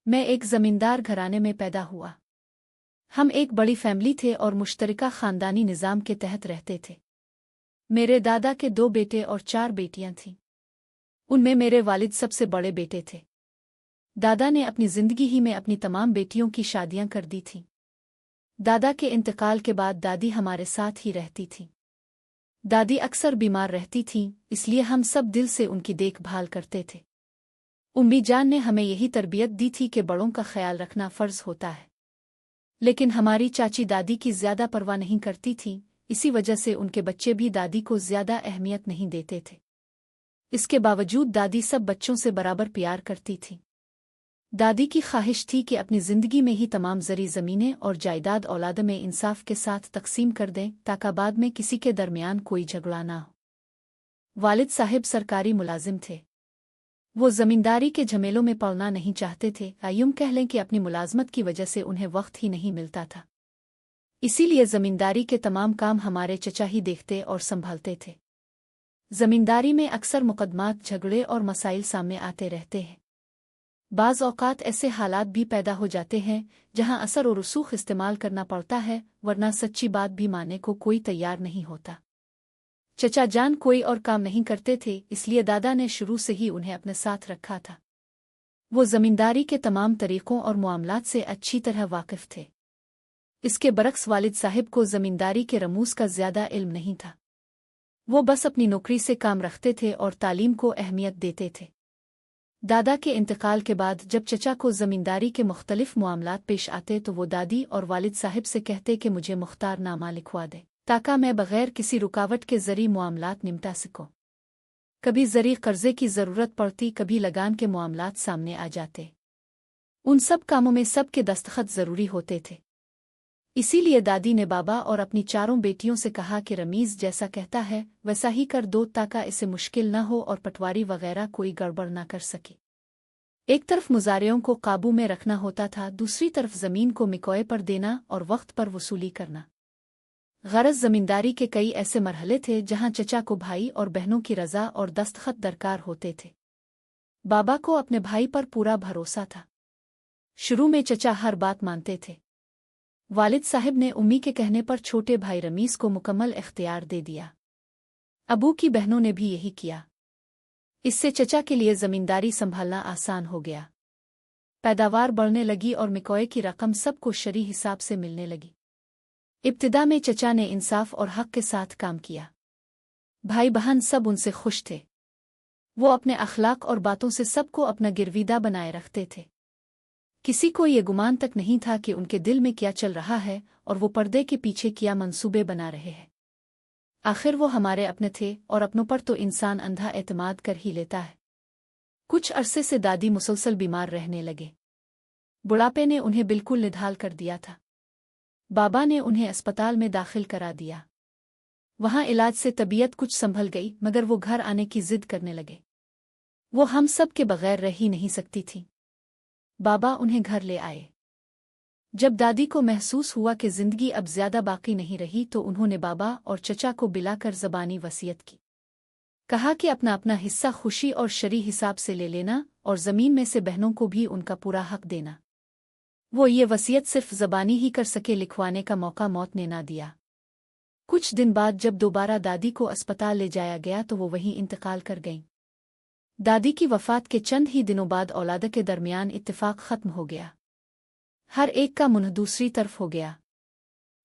मैं एक जमींदार घराने में पैदा हुआ। हम एक बड़ी फैमिली थे और मुश्तरका खानदानी निज़ाम के तहत रहते थे। मेरे दादा के 2 बेटे और 4 बेटियां थीं। उनमें मेरे वालिद सबसे बड़े बेटे थे। दादा ने अपनी जिंदगी ही में अपनी तमाम बेटियों की शादियां कर दी थीं। दादा के इंतकाल के बाद दादी हमारे साथ ही रहती थीं। दादी अक्सर बीमार रहती थीं, इसलिए हम सब दिल से उनकी देखभाल करते थे। उम्मी जान ने हमें यही तरबियत दी थी कि बड़ों का ख्याल रखना फ़र्ज होता है। लेकिन हमारी चाची दादी की ज़्यादा परवाह नहीं करती थीं, इसी वजह से उनके बच्चे भी दादी को ज़्यादा अहमियत नहीं देते थे। इसके बावजूद दादी सब बच्चों से बराबर प्यार करती थी। दादी की ख्वाहिश थी कि अपनी ज़िंदगी में ही तमाम ज़री ज़मीनें और जायदाद औलाद में इंसाफ के साथ तकसीम कर दें, ताकि बाद में किसी के दरमियान कोई झगड़ा ना हो। वालिद साहिब सरकारी मुलाजिम थे। वो ज़मींदारी के झमेलों में पड़ना नहीं चाहते थे, यूं कह लें कि अपनी मुलाजमत की वजह से उन्हें वक्त ही नहीं मिलता था। इसीलिए ज़मींदारी के तमाम काम हमारे चचा ही देखते और संभालते थे। ज़मींदारी में अक्सर मुकदमात, झगड़े और मसाइल सामने आते रहते हैं। बाज़ औक़ात ऐसे हालात भी पैदा हो जाते हैं जहां असर और रसूख इस्तेमाल करना पड़ता है, वरना सच्ची बात भी मानने को कोई तैयार नहीं होता। चचा जान कोई और काम नहीं करते थे, इसलिए दादा ने शुरू से ही उन्हें अपने साथ रखा था। वो ज़मींदारी के तमाम तरीक़ों और मामलात से अच्छी तरह वाकिफ़ थे। इसके बरक्स वालिद साहिब को ज़मींदारी के रमूज़ का ज़्यादा इल्म नहीं था। वो बस अपनी नौकरी से काम रखते थे और तालीम को अहमियत देते थे। दादा के इंतकाल के बाद जब चचा को ज़मींदारी के मुख्तलिफ मामलात पेश आते तो वो दादी और वालिद साहिब से कहते कि मुझे मुख्तारनामा लिखवा दे, ताकि मैं बग़ैर किसी रुकावट के ज़री मामलात निपटा सकूं। कभी ज़री कर्ज़े की ज़रूरत पड़ती, कभी लगान के मामलात सामने आ जाते। उन सब कामों में सब के दस्तखत ज़रूरी होते थे। इसीलिए दादी ने बाबा और अपनी 4 बेटियों से कहा कि रमीज़ जैसा कहता है वैसा ही कर दो, ताकि इसे मुश्किल न हो और पटवारी वगैरह कोई गड़बड़ न कर सके। एक तरफ मुजारियों को काबू में रखना होता था, दूसरी तरफ ज़मीन को मिकोए पर देना और वक्त पर वसूली करना। गरज ज़मींदारी के कई ऐसे मरहले थे जहां चचा को भाई और बहनों की रज़ा और दस्तखत दरकार होते थे। बाबा को अपने भाई पर पूरा भरोसा था। शुरू में चचा हर बात मानते थे। वालिद साहिब ने उम्मी के कहने पर छोटे भाई रमीज़ को मुकम्मल इख्तियार दे दिया। अबू की बहनों ने भी यही किया। इससे चचा के लिए ज़मींदारी संभालना आसान हो गया। पैदावार बढ़ने लगी और मिकोए की रकम सबको शरई हिसाब से मिलने लगी। इब्तिदा में चचा ने इंसाफ और हक के साथ काम किया। भाई बहन सब उनसे खुश थे। वो अपने अखलाक और बातों से सबको अपना गिरविदा बनाए रखते थे। किसी को ये गुमान तक नहीं था कि उनके दिल में क्या चल रहा है और वो पर्दे के पीछे क्या मंसूबे बना रहे हैं। आखिर वो हमारे अपने थे और अपनों पर तो इंसान अंधा एतमाद कर ही लेता है। कुछ अरसे से दादी मुसलसल बीमार रहने लगे। बुढ़ापे ने उन्हें बिल्कुल निढाल कर दिया था। बाबा ने उन्हें अस्पताल में दाखिल करा दिया। वहां इलाज से तबीयत कुछ संभल गई, मगर वो घर आने की जिद करने लगे। वो हम सब के बगैर रह ही नहीं सकती थी। बाबा उन्हें घर ले आए। जब दादी को महसूस हुआ कि जिंदगी अब ज्यादा बाकी नहीं रही तो उन्होंने बाबा और चचा को बिलाकर ज़बानी वसीयत की। कहा कि अपना अपना हिस्सा खुशी और शरई हिसाब से ले लेना और ज़मीन में से बहनों को भी उनका पूरा हक देना। वो ये वसीयत सिर्फ ज़बानी ही कर सके, लिखवाने का मौका मौत ने ना दिया। कुछ दिन बाद जब दोबारा दादी को अस्पताल ले जाया गया तो वो वहीं इंतकाल कर गईं। दादी की वफ़ात के चंद ही दिनों बाद औलाद के दरमियान इत्तेफाक ख़त्म हो गया। हर एक का मुंह दूसरी तरफ हो गया।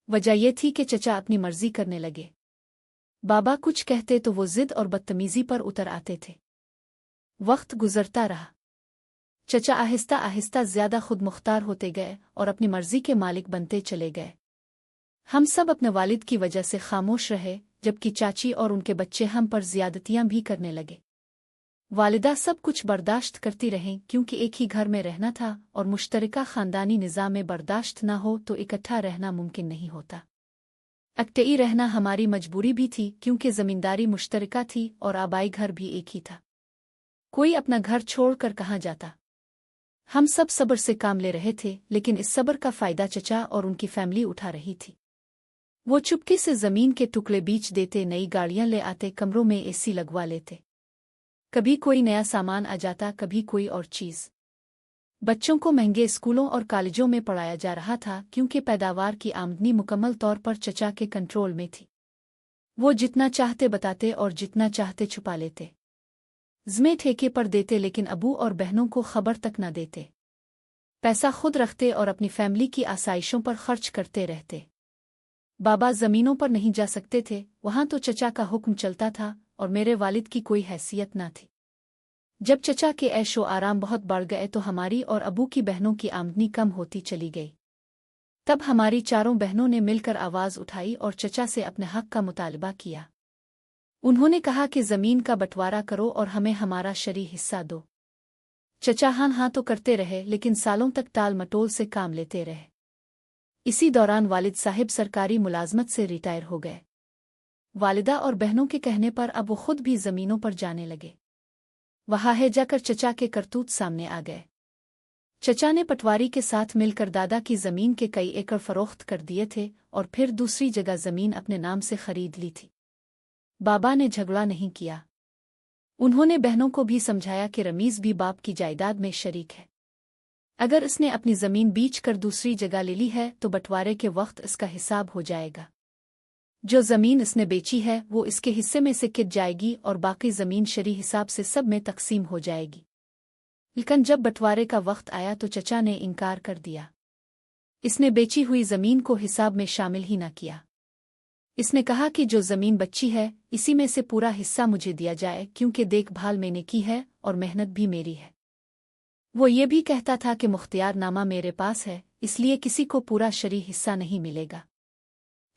वजह यह थी कि चचा अपनी मर्जी करने लगे। बाबा कुछ कहते तो वो जिद और बदतमीजी पर उतर आते थे। वक्त गुजरता रहा। चचा आहिस्ता आहिस्ता ज्यादा खुद मुख्तार होते गए और अपनी मर्जी के मालिक बनते चले गए। हम सब अपने वालिद की वजह से खामोश रहे, जबकि चाची और उनके बच्चे हम पर ज्यादतियां भी करने लगे। वालिदा सब कुछ बर्दाश्त करती रहें, क्योंकि एक ही घर में रहना था और मुश्तरका खानदानी निज़ाम में बर्दाश्त न हो तो इकट्ठा रहना मुमकिन नहीं होता। अकटई रहना हमारी मजबूरी भी थी, क्योंकि ज़मींदारी मुश्तरका थी और आबाई घर भी एक ही था। कोई अपना घर छोड़कर कहाँ जाता। हम सब सब्र से काम ले रहे थे, लेकिन इस सब्र का फ़ायदा चचा और उनकी फैमिली उठा रही थी। वो चुपके से ज़मीन के टुकड़े बीच देते, नई गाड़ियां ले आते, कमरों में एसी लगवा लेते। कभी कोई नया सामान आ जाता, कभी कोई और चीज़। बच्चों को महंगे स्कूलों और कॉलेजों में पढ़ाया जा रहा था क्योंकि पैदावार की आमदनी मुकम्मल तौर पर चचा के कंट्रोल में थी। वो जितना चाहते बताते और जितना चाहते छुपा लेते। ज़मे ठेके पर देते लेकिन अबू और बहनों को खबर तक न देते। पैसा खुद रखते और अपनी फैमिली की आसाइशों पर खर्च करते रहते। बाबा ज़मीनों पर नहीं जा सकते थे, वहाँ तो चचा का हुक्म चलता था और मेरे वालिद की कोई हैसियत न थी। जब चचा के ऐशो आराम बहुत बढ़ गए तो हमारी और अबू की बहनों की आमदनी कम होती चली गई। तब हमारी चारों बहनों ने मिलकर आवाज़ उठाई और चचा से अपने हक का मुतालबा किया। उन्होंने कहा कि ज़मीन का बंटवारा करो और हमें हमारा शरई हिस्सा दो। चचा हाँ तो करते रहे लेकिन सालों तक टाल मटोल से काम लेते रहे। इसी दौरान वालिद साहिब सरकारी मुलाजमत से रिटायर हो गए। वालिदा और बहनों के कहने पर अब वो खुद भी ज़मीनों पर जाने लगे। वहाँ है जाकर चचा के करतूत सामने आ गए। चचा ने पटवारी के साथ मिलकर दादा की ज़मीन के कई एकड़ फरोख्त कर दिए थे और फिर दूसरी जगह ज़मीन अपने नाम से खरीद ली थी। बाबा ने झगड़ा नहीं किया। उन्होंने बहनों को भी समझाया कि रमीज़ भी बाप की जायदाद में शरीक है। अगर इसने अपनी ज़मीन बेच कर दूसरी जगह ले ली है तो बंटवारे के वक्त इसका हिसाब हो जाएगा। जो ज़मीन इसने बेची है वो इसके हिस्से में से किट जाएगी और बाकी ज़मीन शरई हिसाब से सब में तकसीम हो जाएगी। लेकिन जब बंटवारे का वक्त आया तो चचा ने इनकार कर दिया। इसने बेची हुई ज़मीन को हिसाब में शामिल ही न किया। इसने कहा कि जो ज़मीन बची है इसी में से पूरा हिस्सा मुझे दिया जाए क्योंकि देखभाल मैंने की है और मेहनत भी मेरी है। वो ये भी कहता था कि मुख्तियारनामा मेरे पास है, इसलिए किसी को पूरा शरई हिस्सा नहीं मिलेगा।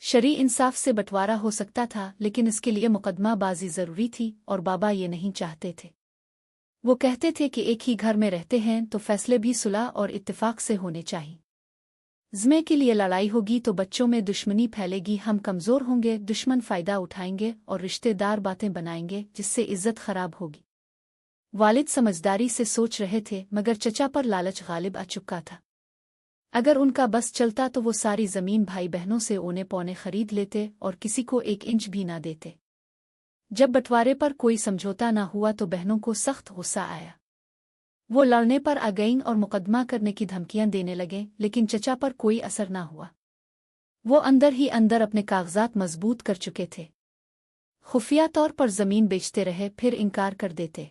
शरई इंसाफ से बंटवारा हो सकता था लेकिन इसके लिए मुकदमाबाजी ज़रूरी थी और बाबा ये नहीं चाहते थे। वो कहते थे कि एक ही घर में रहते हैं तो फैसले भी सुलह और इत्तेफाक से होने चाहिए। ज़मे के लिए लड़ाई होगी तो बच्चों में दुश्मनी फैलेगी, हम कमज़ोर होंगे, दुश्मन फ़ायदा उठाएंगे और रिश्तेदार बातें बनाएंगे जिससे इज़्ज़त ख़राब होगी। वालिद समझदारी से सोच रहे थे मगर चचा पर लालच गालिब आ चुका था। अगर उनका बस चलता तो वो सारी ज़मीन भाई बहनों से औने पौने खरीद लेते और किसी को 1 इंच भी ना देते। जब बंटवारे पर कोई समझौता ना हुआ तो बहनों को सख्त गुस्सा आया। वो लड़ने पर आ गईं और मुकदमा करने की धमकियां देने लगे लेकिन चचा पर कोई असर ना हुआ। वो अंदर ही अंदर अपने कागजात मजबूत कर चुके थे। खुफिया तौर पर ज़मीन बेचते रहे, फिर इनकार कर देते।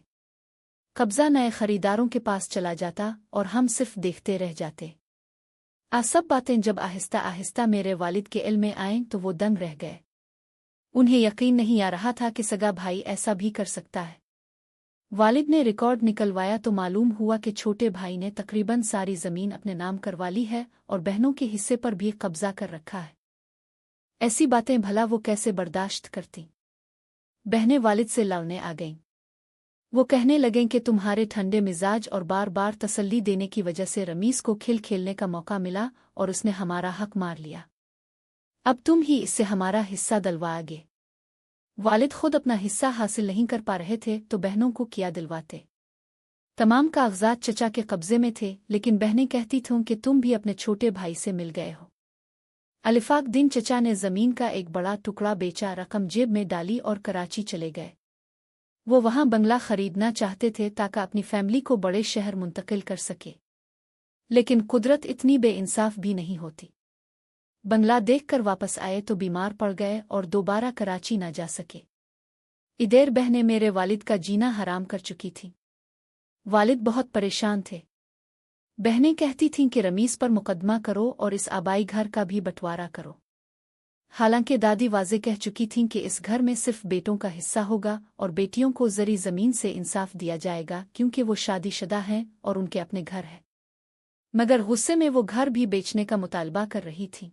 कब्ज़ा नए खरीदारों के पास चला जाता और हम सिर्फ देखते रह जाते। सब बातें जब आहिस्ता आहिस्ता मेरे वालिद के इल्म में आएं तो वो दंग रह गए। उन्हें यकीन नहीं आ रहा था कि सगा भाई ऐसा भी कर सकता है। वालिद ने रिकॉर्ड निकलवाया तो मालूम हुआ कि छोटे भाई ने तकरीबन सारी ज़मीन अपने नाम करवा ली है और बहनों के हिस्से पर भी कब्ज़ा कर रखा है। ऐसी बातें भला वो कैसे बर्दाश्त करती। बहनें वालिद से लड़ने आ गईं। वो कहने लगें कि तुम्हारे ठंडे मिजाज और बार बार तसल्ली देने की वजह से रमीज़ को खेल खेलने का मौका मिला और उसने हमारा हक मार लिया। अब तुम ही इससे हमारा हिस्सा दिलवाओगे। वालिद खुद अपना हिस्सा हासिल नहीं कर पा रहे थे तो बहनों को क्या दिलवाते। तमाम कागजात चचा के कब्जे में थे लेकिन बहनें कहती थीं कि तुम भी अपने छोटे भाई से मिल गए हो। अलिफाक दिन चचा ने ज़मीन का एक बड़ा टुकड़ा बेचा, रकम जेब में डाली और कराची चले गए। वो वहाँ बंगला खरीदना चाहते थे ताकि अपनी फैमिली को बड़े शहर मुंतकिल कर सके। लेकिन कुदरत इतनी बेइंसाफ भी नहीं होती। बंगला देखकर वापस आए तो बीमार पड़ गए और दोबारा कराची ना जा सके। इधर बहनें मेरे वालिद का जीना हराम कर चुकी थीं। वालिद बहुत परेशान थे। बहनें कहती थीं कि रमीज़ पर मुकदमा करो और इस आबाई घर का भी बंटवारा करो। हालांकि दादी वाज़े कह चुकी थीं कि इस घर में सिर्फ बेटों का हिस्सा होगा और बेटियों को ज़री ज़मीन से इंसाफ दिया जाएगा क्योंकि वो शादीशुदा हैं और उनके अपने घर हैं। मगर गुस्से में वो घर भी बेचने का मुतालबा कर रही थी।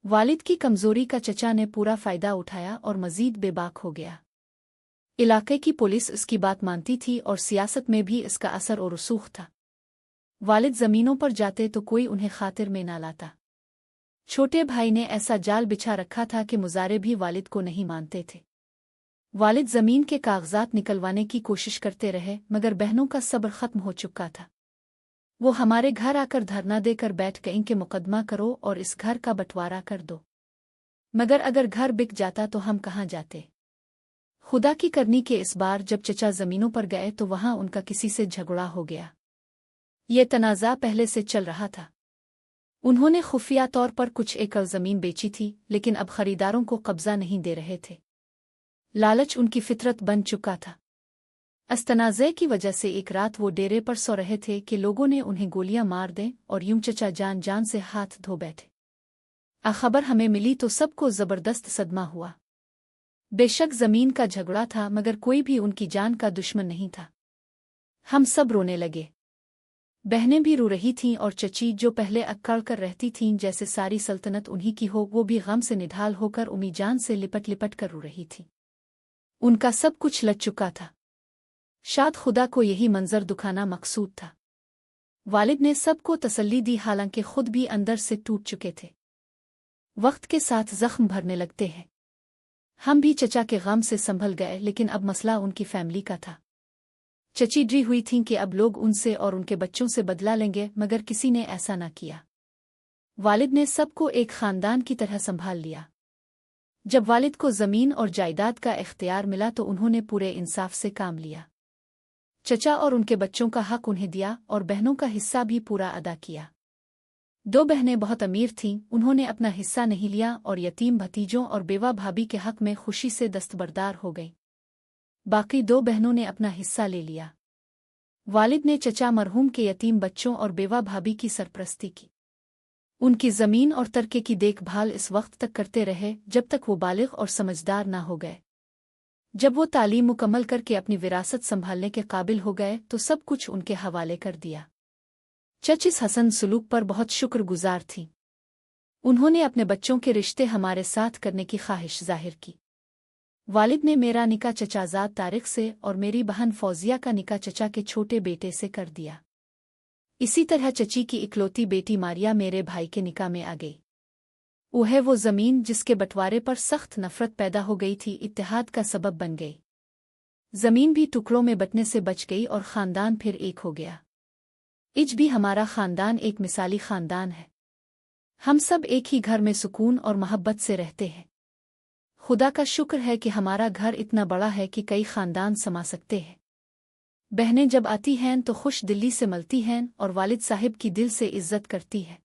वालिद की कमज़ोरी का चचा ने पूरा फ़ायदा उठाया और मज़ीद बेबाक हो गया। इलाके की पुलिस इसकी बात मानती थी और सियासत में भी इसका असर और रसूख था। वालिद ज़मीनों पर जाते तो कोई उन्हें खातिर में ना लाता। छोटे भाई ने ऐसा जाल बिछा रखा था कि मुजारे भी वालिद को नहीं मानते थे। वालिद ज़मीन के कागजात निकलवाने की कोशिश करते रहे मगर बहनों का सब्र ख़त्म हो चुका था। वो हमारे घर आकर धरना देकर बैठ गईं कि मुकदमा करो और इस घर का बंटवारा कर दो। मगर अगर घर बिक जाता तो हम कहाँ जाते। खुदा की करनी के इस बार जब चचा ज़मीनों पर गए तो वहाँ उनका किसी से झगड़ा हो गया। ये तनाज़ा पहले से चल रहा था। उन्होंने खुफिया तौर पर कुछ एकड़ ज़मीन बेची थी, लेकिन अब खरीदारों को कब्ज़ा नहीं दे रहे थे। लालच उनकी फितरत बन चुका था। इस तनाज़े की वजह से एक रात वो डेरे पर सो रहे थे कि लोगों ने उन्हें गोलियां मार दें और यूं चचा जान जान से हाथ धो बैठे। खबर हमें मिली तो सबको ज़बरदस्त सदमा हुआ। बेशक ज़मीन का झगड़ा था, मगर कोई भी उनकी जान का दुश्मन नहीं था। हम सब रोने लगे। बहनें भी रो रही थीं और चची, जो पहले अक्कड़ कर रहती थीं जैसे सारी सल्तनत उन्हीं की हो, वो भी गम से निढाल होकर उम्मी जान से लिपट लिपट कर रो रही थी। उनका सब कुछ लग चुका था। शायद खुदा को यही मंजर दुखाना मकसूद था। वालिद ने सबको तसल्ली दी, हालांकि खुद भी अंदर से टूट चुके थे। वक्त के साथ जख्म भरने लगते हैं। हम भी चचा के गम से संभल गए, लेकिन अब मसला उनकी फैमिली का था। चची डरी हुई थीं कि अब लोग उनसे और उनके बच्चों से बदला लेंगे, मगर किसी ने ऐसा न किया। वालिद ने सबको एक खानदान की तरह संभाल लिया। जब वालिद को ज़मीन और जायदाद का इख्तियार मिला तो उन्होंने पूरे इंसाफ से काम लिया। चचा और उनके बच्चों का हक उन्हें दिया और बहनों का हिस्सा भी पूरा अदा किया। 2 बहनें बहुत अमीर थीं, उन्होंने अपना हिस्सा नहीं लिया और यतीम भतीजों और बेवा भाभी के हक में खुशी से दस्तबरदार हो गई। बाकी 2 बहनों ने अपना हिस्सा ले लिया। वालिद ने चचा मरहूम के यतीम बच्चों और बेवा भाभी की सरपरस्ती की। उनकी ज़मीन और तरके की देखभाल इस वक्त तक करते रहे जब तक वो बालिग और समझदार ना हो गए। जब वो तालीम मुकम्मल करके अपनी विरासत संभालने के काबिल हो गए तो सब कुछ उनके हवाले कर दिया। चच इस हसन सलूक पर बहुत शुक्रगुजार थी। उन्होंने अपने बच्चों के रिश्ते हमारे साथ करने की ख्वाहिश जाहिर की। वालिद ने मेरा निकाह चचाज़ाद तारिक से और मेरी बहन फौजिया का निकाह चचा के छोटे बेटे से कर दिया। इसी तरह चची की इकलौती बेटी मारिया मेरे भाई के निकाह में आ गई। वह वो ज़मीन जिसके बंटवारे पर सख्त नफरत पैदा हो गई थी, इत्तेहाद का सबब बन गई। ज़मीन भी टुकड़ों में बंटने से बच गई और ख़ानदान फिर एक हो गया। इज भी हमारा ख़ानदान एक मिसाली ख़ानदान है। हम सब एक ही घर में सुकून और मोहब्बत से रहते हैं। खुदा का शुक्र है कि हमारा घर इतना बड़ा है कि कई ख़ानदान समा सकते हैं। बहनें जब आती हैं तो खुश दिली से मलती हैं और वालिद साहिब की दिल से इज्जत करती है।